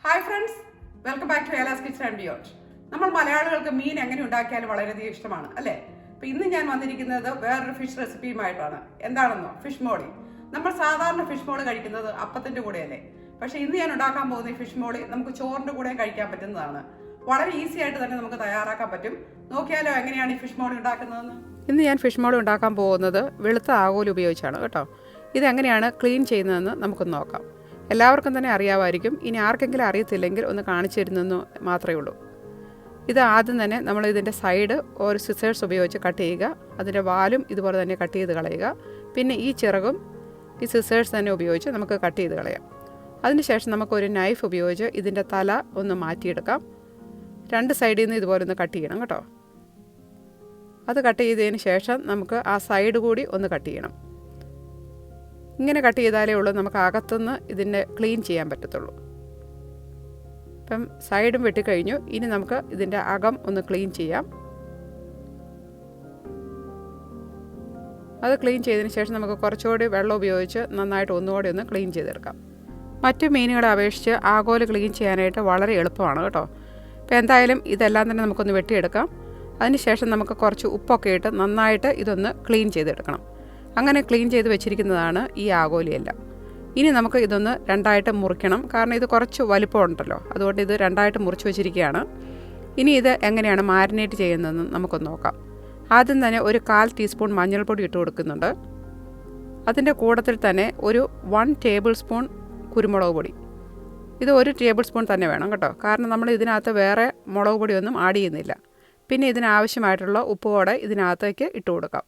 Hi friends, welcome back to Ela's kitchen and beyond. നമ്മൾ മലയാളികൾക്ക് മീൻ എങ്ങനെ ഉണ്ടാക്കിയാലും വളരെയധികം ഇഷ്ടമാണ് അല്ലേ? അപ്പോൾ ഇന്ന് ഞാൻ വന്നിരിക്കുന്നത് വേറൊരു ഫിഷ് റെസിപ്പിയുമായിട്ടാണ്. എന്താണെന്നോ? ഫിഷ് മോളി. നമ്മൾ സാധാരണ ഫിഷ് മോളി കഴിക്കുന്നത് അപ്പത്തിൻ്റെ കൂടെയല്ലേ? പക്ഷേ ഇന്ന് ഞാൻ ഉണ്ടാക്കാൻ പോകുന്ന ഈ ഫിഷ് മോളി നമുക്ക് ചോറിൻ്റെ കൂടെയും കഴിക്കാൻ പറ്റുന്നതാണ്. വളരെ ഈസി ആയിട്ട് തന്നെ നമുക്ക് തയ്യാറാക്കാൻ പറ്റും. നോക്കിയാലോ എങ്ങനെയാണ് ഈ ഫിഷ് മോളി ഉണ്ടാക്കുന്നതെന്ന്. ഇന്ന് ഞാൻ ഫിഷ് മോളി ഉണ്ടാക്കാൻ പോകുന്നത് വെളുത്ത ആകോൽ ഉപയോഗിച്ചാണ് കേട്ടോ. ഇതെങ്ങനെയാണ് ക്ലീൻ ചെയ്യുന്നതെന്ന് നമുക്കൊന്ന് നോക്കാം. എല്ലാവർക്കും തന്നെ അറിയാമായിരിക്കും. ഇനി ആർക്കെങ്കിലും അറിയത്തില്ലെങ്കിൽ ഒന്ന് കാണിച്ചു തരുന്നെന്ന് മാത്രമേ ഉള്ളൂ. ഇത് ആദ്യം തന്നെ നമ്മൾ ഇതിൻ്റെ സൈഡ് ഒരു സിസേഴ്സ് ഉപയോഗിച്ച് കട്ട് ചെയ്യുക. അതിൻ്റെ വാലും ഇതുപോലെ തന്നെ കട്ട് ചെയ്ത് കളയുക. പിന്നെ ഈ ചിറകും ഈ സിസേഴ്സ് തന്നെ ഉപയോഗിച്ച് നമുക്ക് കട്ട് ചെയ്ത് കളയാം. അതിനുശേഷം നമുക്കൊരു നൈഫ് ഉപയോഗിച്ച് ഇതിൻ്റെ തല ഒന്ന് മാറ്റിയെടുക്കാം. രണ്ട് സൈഡിൽ നിന്ന് ഇതുപോലെ ഒന്ന് കട്ട് ചെയ്യണം കേട്ടോ. അത് കട്ട് ചെയ്തതിന് ശേഷം നമുക്ക് ആ സൈഡ് കൂടി ഒന്ന് കട്ട് ചെയ്യണം. ഇങ്ങനെ കട്ട് ചെയ്താലേ ഉള്ളൂ നമുക്ക് അകത്തുനിന്ന് ഇതിൻ്റെ ക്ലീൻ ചെയ്യാൻ പറ്റത്തുള്ളൂ. ഇപ്പം സൈഡും വെട്ടിക്കഴിഞ്ഞു. ഇനി നമുക്ക് ഇതിൻ്റെ അകം ഒന്ന് ക്ലീൻ ചെയ്യാം. അത് ക്ലീൻ ചെയ്തതിന് ശേഷം നമുക്ക് കുറച്ചുകൂടി വെള്ളം ഉപയോഗിച്ച് നന്നായിട്ട് ഒന്നുകൂടി ഒന്ന് ക്ലീൻ ചെയ്തെടുക്കാം. മറ്റു മീനുകളെ അപേക്ഷിച്ച് ആകോല് ക്ലീൻ ചെയ്യാനായിട്ട് വളരെ എളുപ്പമാണ് കേട്ടോ. അപ്പോൾ എന്തായാലും ഇതെല്ലാം തന്നെ നമുക്കൊന്ന് വെട്ടിയെടുക്കാം. അതിനുശേഷം നമുക്ക് കുറച്ച് ഉപ്പൊക്കെ ഇട്ട് നന്നായിട്ട് ഇതൊന്ന് ക്ലീൻ ചെയ്തെടുക്കണം. അങ്ങനെ ക്ലീൻ ചെയ്ത് വെച്ചിരിക്കുന്നതാണ് ഈ ആകോലിയെല്ലാം. ഇനി നമുക്ക് ഇതൊന്ന് രണ്ടായിട്ട് മുറിക്കണം. കാരണം ഇത് കുറച്ച് വലിപ്പമുണ്ടല്ലോ, അതുകൊണ്ട് ഇത് രണ്ടായിട്ട് മുറിച്ച് വെച്ചിരിക്കുകയാണ്. ഇനി ഇത് എങ്ങനെയാണ് മാരിനേറ്റ് ചെയ്യുന്നതെന്ന് നമുക്കൊന്ന് നോക്കാം. ആദ്യം തന്നെ ഒരു 1/4 ടീസ്പൂൺ മഞ്ഞൾപ്പൊടി ഇട്ട് കൊടുക്കുന്നുണ്ട്. അതിൻ്റെ കൂട്ടത്തിൽ തന്നെ ഒരു 1 ടേബിൾ സ്പൂൺ കുരുമുളക് പൊടി. ഇത് 1 ടേബിൾ സ്പൂൺ തന്നെ വേണം കേട്ടോ. കാരണം നമ്മൾ ഇതിനകത്ത് വേറെ മുളക് പൊടിയൊന്നും ആഡ് ചെയ്യുന്നില്ല. പിന്നെ ഇതിനാവശ്യമായിട്ടുള്ള ഉപ്പ് കൂടെ ഇതിനകത്തേക്ക് ഇട്ട് കൊടുക്കാം.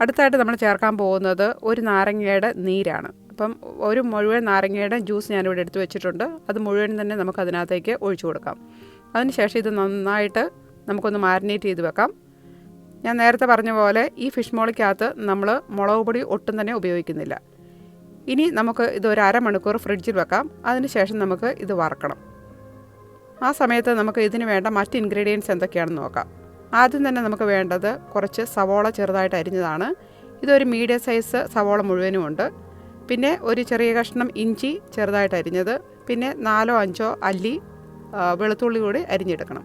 അടുത്തായിട്ട് നമ്മൾ ചേർക്കാൻ പോകുന്നത് ഒരു നാരങ്ങയുടെ നീരാണ്. അപ്പം ഒരു മുഴുവൻ നാരങ്ങയുടെ ജ്യൂസ് ഞാനിവിടെ എടുത്ത് വെച്ചിട്ടുണ്ട്. അത് മുഴുവൻ തന്നെ നമുക്ക് അതിനകത്തേക്ക് ഒഴിച്ചു കൊടുക്കാം. അതിനുശേഷം ഇത് നന്നായിട്ട് നമുക്കൊന്ന് മാരിനേറ്റ് ചെയ്ത് വെക്കാം. ഞാൻ നേരത്തെ പറഞ്ഞ പോലെ ഈ ഫിഷ് മോളിക്കകത്ത് നമ്മൾ മുളക് പൊടി ഒട്ടും തന്നെ ഉപയോഗിക്കുന്നില്ല. ഇനി നമുക്ക് ഇത് ഒരു അരമണിക്കൂർ ഫ്രിഡ്ജിൽ വെക്കാം. അതിനുശേഷം നമുക്ക് ഇത് വറക്കണം. ആ സമയത്ത് നമുക്ക് ഇതിന് വേണ്ട മറ്റ് ഇൻഗ്രീഡിയൻസ് എന്തൊക്കെയാണെന്ന് നോക്കാം. ആദ്യം തന്നെ നമുക്ക് വേണ്ടത് കുറച്ച് സവോള ചെറുതായിട്ട് അരിഞ്ഞതാണ്. ഇതൊരു മീഡിയം സൈസ് സവോള മുഴുവനുമുണ്ട്. പിന്നെ ഒരു ചെറിയ കഷ്ണം ഇഞ്ചി ചെറുതായിട്ട് അരിഞ്ഞത്. പിന്നെ 4-5 അല്ലി വെളുത്തുള്ളി കൂടി അരിഞ്ഞെടുക്കണം.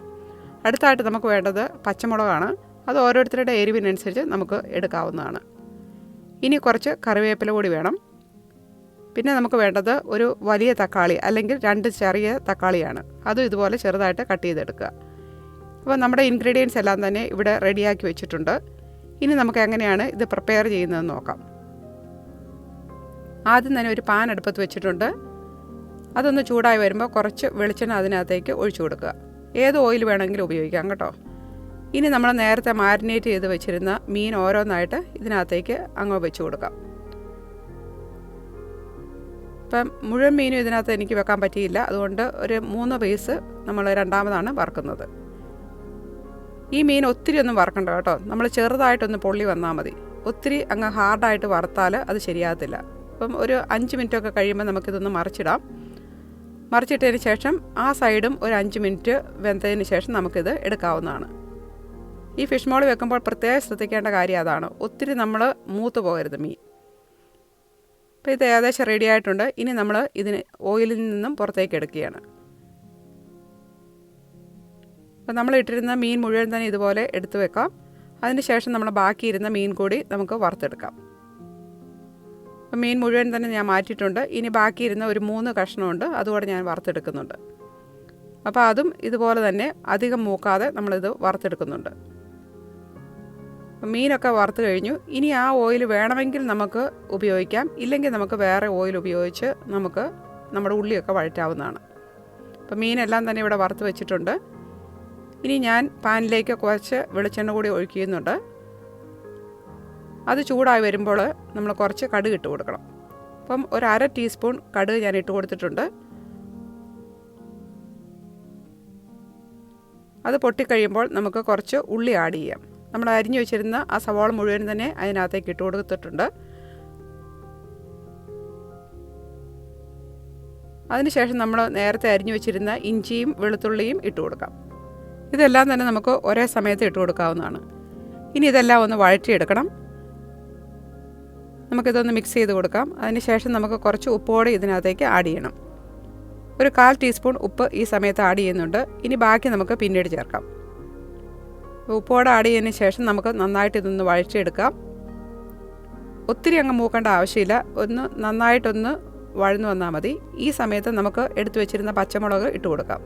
അടുത്തായിട്ട് നമുക്ക് വേണ്ടത് പച്ചമുളകാണ്. അത് ഓരോരുത്തരുടെ എരിവിനനുസരിച്ച് നമുക്ക് എടുക്കാവുന്നതാണ്. ഇനി കുറച്ച് കറിവേപ്പില കൂടി വേണം. പിന്നെ നമുക്ക് വേണ്ടത് ഒരു വലിയ തക്കാളി അല്ലെങ്കിൽ 2 ചെറിയ തക്കാളിയാണ്. അതും ഇതുപോലെ ചെറുതായിട്ട് കട്ട് ചെയ്തെടുക്കുക. അപ്പോൾ നമ്മുടെ ഇൻഗ്രീഡിയൻസ് എല്ലാം തന്നെ ഇവിടെ റെഡിയാക്കി വെച്ചിട്ടുണ്ട്. ഇനി നമുക്ക് എങ്ങനെയാണ് ഇത് പ്രിപ്പയർ ചെയ്യുന്നതെന്ന് നോക്കാം. ആദ്യം തന്നെ ഒരു പാൻ അടുപ്പത്ത് വെച്ചിട്ടുണ്ട്. അതൊന്ന് ചൂടായി വരുമ്പോൾ കുറച്ച് വെളിച്ചെണ്ണ അതിനകത്തേക്ക് ഒഴിച്ചു കൊടുക്കുക. ഏത് ഓയിൽ വേണമെങ്കിലും ഉപയോഗിക്കാം കേട്ടോ. ഇനി നമ്മൾ നേരത്തെ മാരിനേറ്റ് ചെയ്ത് വെച്ചിരുന്ന മീൻ ഓരോന്നായിട്ട് ഇതിനകത്തേക്ക് അങ്ങ് വെച്ച് കൊടുക്കാം. ഇപ്പം മുഴുവൻ മീനും ഇതിനകത്ത് എനിക്ക് വെക്കാൻ പറ്റിയില്ല. അതുകൊണ്ട് ഒരു 3 പീസ് നമ്മൾ രണ്ടാമതാണ് വറുക്കുന്നത്. ഈ മീൻ ഒത്തിരി ഒന്നും വറക്കണ്ട കേട്ടോ. നമ്മൾ ചെറുതായിട്ടൊന്ന് പൊള്ളി വന്നാൽ മതി. ഒത്തിരി അങ്ങ് ഹാർഡായിട്ട് വറുത്താൽ അത് ശരിയാകത്തില്ല. അപ്പം ഒരു 5 മിനിറ്റൊക്കെ കഴിയുമ്പോൾ നമുക്കിതൊന്ന് മറിച്ചിടാം. മറിച്ചിട്ടതിന് ശേഷം ആ സൈഡും ഒരു 5 മിനിറ്റ് വെന്തതിന് ശേഷം നമുക്കിത് എടുക്കാവുന്നതാണ്. ഈ ഫിഷ് മോളി വെക്കുമ്പോൾ പ്രത്യേകം ശ്രദ്ധിക്കേണ്ട കാര്യം അതാണ്. ഒത്തിരി നമ്മൾ മൂത്ത് പോകരുത് മീൻ. അപ്പോൾ ഇത് ഏകദേശം റെഡി ആയിട്ടുണ്ട്. ഇനി നമ്മൾ ഇതിന് ഓയിലിൽ നിന്നും പുറത്തേക്ക് എടുക്കുകയാണ്. അപ്പോൾ നമ്മൾ ഇട്ടിരുന്ന മീൻ മുഴുവൻ തന്നെ ഇതുപോലെ എടുത്തു വെക്കാം. അതിന് ശേഷം നമ്മൾ ബാക്കിയിരുന്ന മീൻ കൂടി നമുക്ക് വറുത്തെടുക്കാം. അപ്പോൾ മീൻ മുഴുവൻ തന്നെ ഞാൻ മാറ്റിയിട്ടുണ്ട്. ഇനി ബാക്കിയിരുന്ന ഒരു 3 കഷ്ണമുണ്ട്, അതുകൂടെ ഞാൻ വറുത്തെടുക്കുന്നുണ്ട്. അപ്പോൾ അതും ഇതുപോലെ തന്നെ അധികം മൂക്കാതെ നമ്മളിത് വറുത്തെടുക്കുന്നുണ്ട്. മീനൊക്കെ വറുത്ത് കഴിഞ്ഞു. ഇനി ആ ഓയിൽ വേണമെങ്കിൽ നമുക്ക് ഉപയോഗിക്കാം. ഇല്ലെങ്കിൽ നമുക്ക് വേറെ ഓയിൽ ഉപയോഗിച്ച് നമുക്ക് നമ്മുടെ ഉള്ളിയൊക്കെ വഴറ്റാവുന്നതാണ്. അപ്പോൾ മീനെല്ലാം തന്നെ ഇവിടെ വറുത്ത് വെച്ചിട്ടുണ്ട്. ഇനി ഞാൻ പാനിലേക്ക് കുറച്ച് വെളിച്ചെണ്ണ കൂടി ഒഴിക്കുന്നുണ്ട്. അത് ചൂടായി വരുമ്പോൾ നമ്മൾ കുറച്ച് കടുക് ഇട്ട് കൊടുക്കണം. അപ്പം ഒരു 1/2 ടീസ്പൂൺ കടുക് ഞാൻ ഇട്ട് കൊടുത്തിട്ടുണ്ട്. അത് പൊട്ടിക്കഴിയുമ്പോൾ നമുക്ക് കുറച്ച് ഉള്ളി ആഡ് ചെയ്യാം. നമ്മൾ അരിഞ്ഞു വെച്ചിരുന്ന ആ സവാള മുഴുവൻ തന്നെ അതിനകത്തേക്ക് ഇട്ട് കൊടുത്തിട്ടുണ്ട്. അതിനുശേഷം നമ്മൾ നേരത്തെ അരിഞ്ഞു വെച്ചിരുന്ന ഇഞ്ചിയും വെളുത്തുള്ളിയും ഇട്ട് കൊടുക്കാം. ഇതെല്ലാം തന്നെ നമുക്ക് ഒരേ സമയത്ത് ഇട്ട് കൊടുക്കാവുന്നതാണ്. ഇനി ഇതെല്ലാം ഒന്ന് വഴറ്റിയെടുക്കണം. നമുക്കിതൊന്ന് മിക്സ് ചെയ്ത് കൊടുക്കാം. അതിന് ശേഷം നമുക്ക് കുറച്ച് ഉപ്പോടെ ഇതിനകത്തേക്ക് ആഡ് ചെയ്യണം. ഒരു 1/4 ടീസ്പൂൺ ഉപ്പ് ഈ സമയത്ത് ആഡ് ചെയ്യുന്നുണ്ട്. ഇനി ബാക്കി നമുക്ക് പിന്നീട് ചേർക്കാം. ഉപ്പോടെ ആഡ് ചെയ്തതിന് ശേഷം നമുക്ക് നന്നായിട്ട് ഇതൊന്ന് വഴറ്റിയെടുക്കാം. ഒത്തിരി അങ്ങ് മൂക്കേണ്ട ആവശ്യമില്ല, ഒന്ന് നന്നായിട്ടൊന്ന് വഴന്നു വന്നാൽ മതി. ഈ സമയത്ത് നമുക്ക് എടുത്തു വെച്ചിരുന്ന പച്ചമുളക് ഇട്ട് കൊടുക്കാം.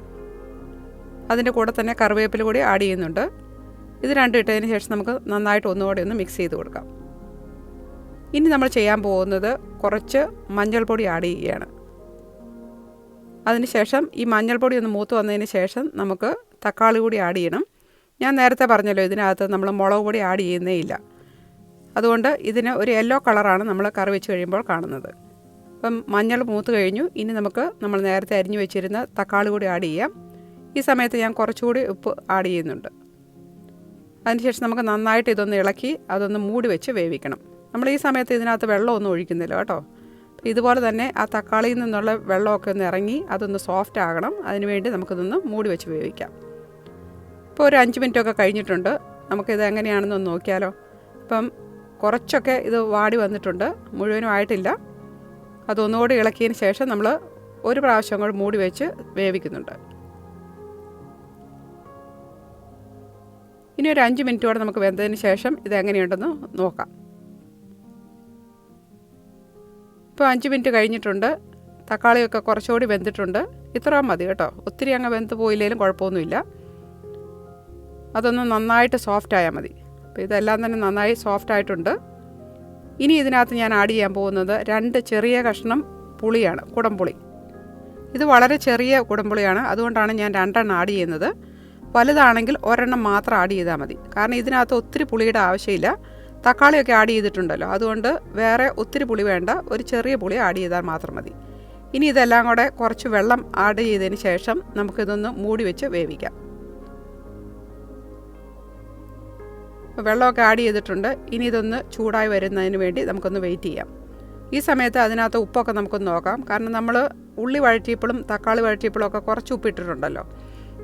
അതിൻ്റെ കൂടെ തന്നെ കറിവേപ്പില കൂടി ആഡ് ചെയ്യുന്നുണ്ട്. ഇത് രണ്ടും ഇട്ടതിന് ശേഷം നമുക്ക് നന്നായിട്ട് ഒന്നുകൂടി ഒന്ന് മിക്സ് ചെയ്ത് കൊടുക്കാം. ഇനി നമ്മൾ ചെയ്യാൻ പോകുന്നത് കുറച്ച് മഞ്ഞൾപ്പൊടി ആഡ് ചെയ്യുകയാണ്. അതിനുശേഷം ഈ മഞ്ഞൾപ്പൊടി ഒന്ന് മൂത്ത് വന്നതിന് ശേഷം നമുക്ക് തക്കാളി കൂടി ആഡ് ചെയ്യണം. ഞാൻ നേരത്തെ പറഞ്ഞല്ലോ, ഇതിനകത്ത് നമ്മൾ മുളക് പൊടി ആഡ് ചെയ്യുന്നേ ഇല്ല. അതുകൊണ്ട് ഇതിന് ഒരു യെല്ലോ കളറാണ് നമ്മൾ കറി വെച്ച് കഴിയുമ്പോൾ കാണുന്നത്. അപ്പം മഞ്ഞൾ മൂത്ത് കഴിഞ്ഞു. ഇനി നമുക്ക് നമ്മൾ നേരത്തെ അരിഞ്ഞു വെച്ചിരുന്ന തക്കാളി കൂടി ആഡ് ചെയ്യാം. ഈ സമയത്ത് ഞാൻ കുറച്ചുകൂടി ഉപ്പ് ആഡ് ചെയ്യുന്നുണ്ട്. അതിനുശേഷം നമുക്ക് നന്നായിട്ട് ഇതൊന്ന് ഇളക്കി അതൊന്ന് മൂടി വെച്ച് വേവിക്കണം. നമ്മൾ ഈ സമയത്ത് ഇതിനകത്ത് വെള്ളമൊന്നും ഒഴിക്കുന്നില്ല കേട്ടോ. ഇതുപോലെ തന്നെ ആ തക്കാളിയിൽ നിന്നുള്ള വെള്ളമൊക്കെ ഒന്ന് ഇറങ്ങി അതൊന്ന് സോഫ്റ്റ് ആകണം. അതിനുവേണ്ടി നമുക്കിതൊന്ന് മൂടി വെച്ച് വേവിക്കാം. ഇപ്പോൾ ഒരു 5 മിനിറ്റൊക്കെ കഴിഞ്ഞിട്ടുണ്ട്. നമുക്കിത് എങ്ങനെയാണെന്നൊന്ന് നോക്കിയാലോ. ഇപ്പം കുറച്ചൊക്കെ ഇത് വാടി വന്നിട്ടുണ്ട്, മുഴുവനും ആയിട്ടില്ല. അതൊന്നുകൂടി ഇളക്കിയതിന് ശേഷം നമ്മൾ ഒരു പ്രാവശ്യം കൂടി മൂടി വെച്ച് വേവിക്കുന്നുണ്ട്. ഇനി ഒരു 5 മിനിറ്റോടെ നമുക്ക് വെന്തതിന് ശേഷം ഇതെങ്ങനെയുണ്ടെന്ന് നോക്കാം. ഇപ്പോൾ 5 മിനിറ്റ് കഴിഞ്ഞിട്ടുണ്ട്. തക്കാളിയൊക്കെ കുറച്ചുകൂടി വെന്തിട്ടുണ്ട്. ഇത്രയും മതി കേട്ടോ, ഒത്തിരി അങ്ങ് വെന്ത് പോയില്ലെങ്കിലും കുഴപ്പമൊന്നുമില്ല. അതൊന്ന് നന്നായിട്ട് സോഫ്റ്റ് ആയാൽ മതി. അപ്പോൾ ഇതെല്ലാം തന്നെ നന്നായി സോഫ്റ്റ് ആയിട്ടുണ്ട്. ഇനി ഇതിനകത്ത് ഞാൻ ആഡ് ചെയ്യാൻ പോകുന്നത് 2 ചെറിയ കഷ്ണം പുളിയാണ്, കുടംപുളി. ഇത് വളരെ ചെറിയ കുടംപുളിയാണ്, അതുകൊണ്ടാണ് ഞാൻ 2 എണ്ണം ആഡ് ചെയ്യുന്നത്. വലുതാണെങ്കിൽ ഒരെണ്ണം മാത്രം ആഡ് ചെയ്താൽ മതി. കാരണം ഇതിനകത്ത് ഒത്തിരി പുളിയുടെ ആവശ്യമില്ല, തക്കാളിയൊക്കെ ആഡ് ചെയ്തിട്ടുണ്ടല്ലോ. അതുകൊണ്ട് വേറെ ഒത്തിരി പുളി വേണ്ട, ഒരു ചെറിയ പുളി ആഡ് ചെയ്താൽ മാത്രം മതി. ഇനി ഇതെല്ലാം കൂടെ കുറച്ച് വെള്ളം ആഡ് ചെയ്തതിന് ശേഷം നമുക്കിതൊന്ന് മൂടി വെച്ച് വേവിക്കാം. വെള്ളമൊക്കെ ആഡ് ചെയ്തിട്ടുണ്ട്. ഇനി ഇതൊന്ന് ചൂടായി വരുന്നതിന് വേണ്ടി നമുക്കൊന്ന് വെയിറ്റ് ചെയ്യാം. ഈ സമയത്ത് അതിനകത്ത് ഉപ്പൊക്കെ നമുക്കൊന്ന് നോക്കാം. കാരണം നമ്മൾ ഉള്ളി വഴറ്റിയപ്പോഴും തക്കാളി വഴറ്റിയപ്പോഴും ഒക്കെ കുറച്ച് ഉപ്പിട്ടിട്ടുണ്ടല്ലോ.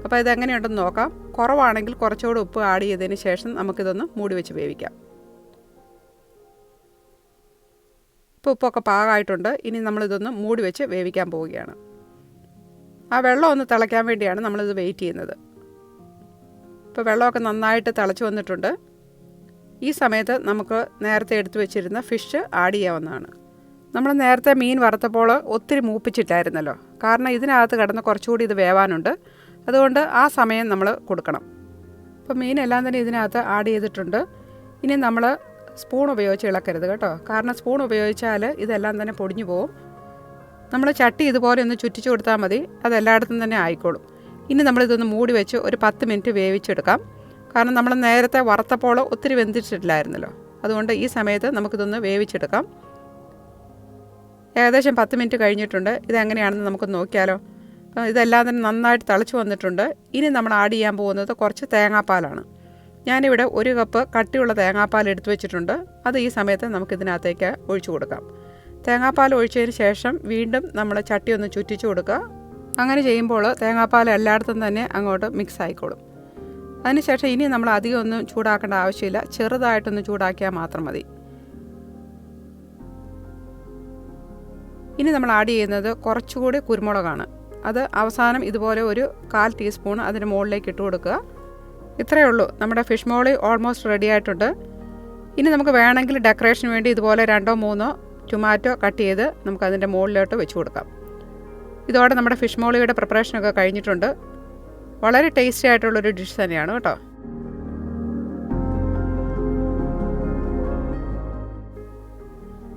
അപ്പോൾ ഇതെങ്ങനെയുണ്ടെന്ന് നോക്കാം. കുറവാണെങ്കിൽ കുറച്ചുകൂടി ഉപ്പ് ആഡ് ചെയ്തതിന് ശേഷം നമുക്കിതൊന്ന് മൂടി വെച്ച് വേവിക്കാം. ഇപ്പോൾ ഉപ്പൊക്കെ പാകമായിട്ടുണ്ട്. ഇനി നമ്മളിതൊന്ന് മൂടി വെച്ച് വേവിക്കാൻ പോവുകയാണ്. ആ വെള്ളം ഒന്ന് തിളയ്ക്കാൻ വേണ്ടിയാണ് നമ്മളിത് വെയിറ്റ് ചെയ്യുന്നത്. ഇപ്പോൾ വെള്ളമൊക്കെ നന്നായിട്ട് തിളച്ച് വന്നിട്ടുണ്ട്. ഈ സമയത്ത് നമുക്ക് നേരത്തെ എടുത്തു വെച്ചിരുന്ന ഫിഷ് ആഡ് ചെയ്യാവുന്നതാണ്. നമ്മൾ നേരത്തെ മീൻ വറുത്തപ്പോൾ ഒത്തിരി മൂപ്പിച്ചിട്ടായിരുന്നല്ലോ. കാരണം ഇതിനകത്ത് കിടന്ന് കുറച്ചുകൂടി ഇത് വേവാനുണ്ട്. അതുകൊണ്ട് ആ സമയം നമ്മൾ കൊടുക്കണം. അപ്പോൾ മീനെല്ലാം തന്നെ ഇതിനകത്ത് ആഡ് ചെയ്തിട്ടുണ്ട്. ഇനി നമ്മൾ സ്പൂൺ ഉപയോഗിച്ച് ഇളക്കരുത് കേട്ടോ. കാരണം സ്പൂൺ ഉപയോഗിച്ചാൽ ഇതെല്ലാം തന്നെ പൊടിഞ്ഞു പോകും. നമ്മൾ ചട്ടി ഇതുപോലെ ഒന്ന് ചുറ്റിച്ചു കൊടുത്താൽ മതി, അതെല്ലായിടത്തും തന്നെ ആയിക്കോളും. ഇനി നമ്മളിതൊന്ന് മൂടി വെച്ച് ഒരു 10 മിനിറ്റ് വേവിച്ചെടുക്കാം. കാരണം നമ്മൾ നേരത്തെ വറുത്തപ്പോൾ ഒത്തിരി വെന്തിട്ടില്ലായിരുന്നല്ലോ. അതുകൊണ്ട് ഈ സമയത്ത് നമുക്കിതൊന്ന് വേവിച്ചെടുക്കാം. ഏകദേശം 10 മിനിറ്റ് കഴിഞ്ഞിട്ടുണ്ട്. ഇതെങ്ങനെയാണെന്ന് നമുക്ക് നോക്കിയാലോ. ഇതെല്ലാം തന്നെ നന്നായിട്ട് തിളച്ച് വന്നിട്ടുണ്ട്. ഇനി നമ്മൾ ആഡ് ചെയ്യാൻ പോകുന്നത് കുറച്ച് തേങ്ങാപ്പാലാണ്. ഞാനിവിടെ 1 കപ്പ് കട്ടിയുള്ള തേങ്ങാപ്പാൽ എടുത്തു വെച്ചിട്ടുണ്ട്. അത് ഈ സമയത്ത് നമുക്കിതിനകത്തേക്ക് ഒഴിച്ചു കൊടുക്കാം. തേങ്ങാപ്പാൽ ഒഴിച്ചതിന് ശേഷം വീണ്ടും നമ്മൾ ചട്ടി ഒന്ന് ചുറ്റിച്ചു കൊടുക്കുക. അങ്ങനെ ചെയ്യുമ്പോൾ തേങ്ങാപ്പാൽ എല്ലായിടത്തും തന്നെ അങ്ങോട്ട് മിക്സ് ആയിക്കോളും. അതിനുശേഷം ഇനി നമ്മൾ അധികം ഒന്നും ചൂടാക്കേണ്ട ആവശ്യമില്ല, ചെറുതായിട്ടൊന്ന് ചൂടാക്കിയാൽ മാത്രം മതി. ഇനി നമ്മൾ ആഡ് ചെയ്യുന്നത് കുറച്ചുകൂടി കുരുമുളകാണ്. അത് അവസാനം ഇതുപോലെ ഒരു 1/4 ടീസ്പൂൺ അതിന് മുകളിലേക്ക് ഇട്ട് കൊടുക്കുക. ഇത്രയേ ഉള്ളൂ, നമ്മുടെ ഫിഷ് മോളി ഓൾമോസ്റ്റ് റെഡി ആയിട്ടുണ്ട്. ഇനി നമുക്ക് വേണമെങ്കിൽ ഡെക്കറേഷന് വേണ്ടി ഇതുപോലെ 2-3 ടൊമാറ്റോ കട്ട് ചെയ്ത് നമുക്ക് അതിൻ്റെ മുകളിലോട്ട് വെച്ച് കൊടുക്കാം. ഇതോടെ നമ്മുടെ ഫിഷ് മോളിയുടെ പ്രിപ്പറേഷനൊക്കെ കഴിഞ്ഞിട്ടുണ്ട്. വളരെ ടേസ്റ്റി ആയിട്ടുള്ളൊരു ഡിഷ് തന്നെയാണ് കേട്ടോ.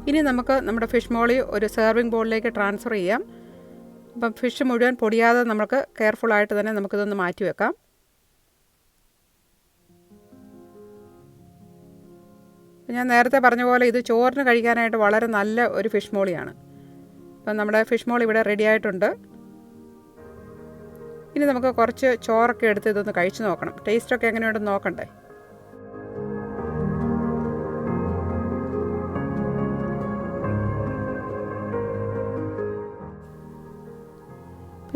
ഇനി നമുക്ക് നമ്മുടെ ഫിഷ് മോളി ഒരു സെർവിങ് ബോളിലേക്ക് ട്രാൻസ്ഫർ ചെയ്യാം. അപ്പം ഫിഷ് മുഴുവൻ പൊടിയാതെ നമുക്ക് കെയർഫുള്ളായിട്ട് തന്നെ നമുക്കിതൊന്ന് മാറ്റി വെക്കാം. ഞാൻ നേരത്തെ പറഞ്ഞ പോലെ ഇത് ചോറിന് കഴിക്കാനായിട്ട് വളരെ നല്ല ഒരു ഫിഷ് മോളിയാണ്. അപ്പം നമ്മുടെ ഫിഷ് മോളി ഇവിടെ റെഡി ആയിട്ടുണ്ട്. ഇനി നമുക്ക് കുറച്ച് ചോറൊക്കെ എടുത്ത് ഇതൊന്ന് കഴിച്ച് നോക്കണം. ടേസ്റ്റൊക്കെ എങ്ങനെയുണ്ടെന്ന് നോക്കണ്ടേ.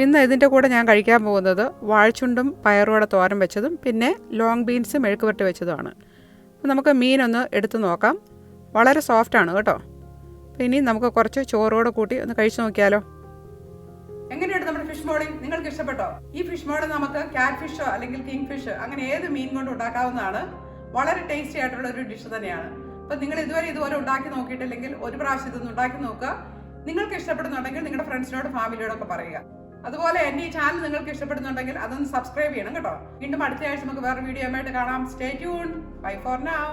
ഇന്ന് ഇതിൻ്റെ കൂടെ ഞാൻ കഴിക്കാൻ പോകുന്നത് വാഴച്ചുണ്ടും പയറുകൂടെ തോരൻ വെച്ചതും പിന്നെ ലോങ് ബീൻസ് മെഴുക്ക് പുരട്ടി വെച്ചതുമാണ്. അപ്പോൾ നമുക്ക് മീനൊന്ന് എടുത്ത് നോക്കാം. വളരെ സോഫ്റ്റാണ് കേട്ടോ. അപ്പോൾ ഇനി നമുക്ക് കുറച്ച് ചോറോടെ കൂട്ടി ഒന്ന് കഴിച്ച് നോക്കിയാലോ. എങ്ങനെയുണ്ട് നമ്മുടെ ഫിഷ് മോളി നിങ്ങൾക്ക് ഇഷ്ടപ്പെട്ടോ? ഈ ഫിഷ് മോളി നമുക്ക് ക്യാറ്റ് ഫിഷോ അല്ലെങ്കിൽ കിങ് ഫിഷ് അങ്ങനെ ഏത് മീൻ കൊണ്ട് ഉണ്ടാക്കാവുന്നതാണ്. വളരെ ടേസ്റ്റി ആയിട്ടുള്ള ഒരു ഡിഷ് തന്നെയാണ്. അപ്പൊ നിങ്ങൾ ഇതുവരെ ഉണ്ടാക്കി നോക്കിയിട്ടില്ലെങ്കിൽ ഒരു പ്രാവശ്യം ഇതൊന്ന് ഉണ്ടാക്കി നോക്കുക. നിങ്ങൾക്ക് ഇഷ്ടപ്പെടുന്നുണ്ടെങ്കിൽ നിങ്ങളുടെ ഫ്രണ്ട്സിനോട് ഫാമിലിയോടൊക്കെ പറയുക. അതുപോലെ എന്റെ ഈ ചാനൽ നിങ്ങൾക്ക് ഇഷ്ടപ്പെടുന്നുണ്ടെങ്കിൽ അതൊന്ന് സബ്സ്ക്രൈബ് ചെയ്യണം കേട്ടോ. വീണ്ടും അടുത്ത ആഴ്ച നമുക്ക് വേറെ വീഡിയോ ആയിട്ട് കാണാം. Stay tuned. Bye for now.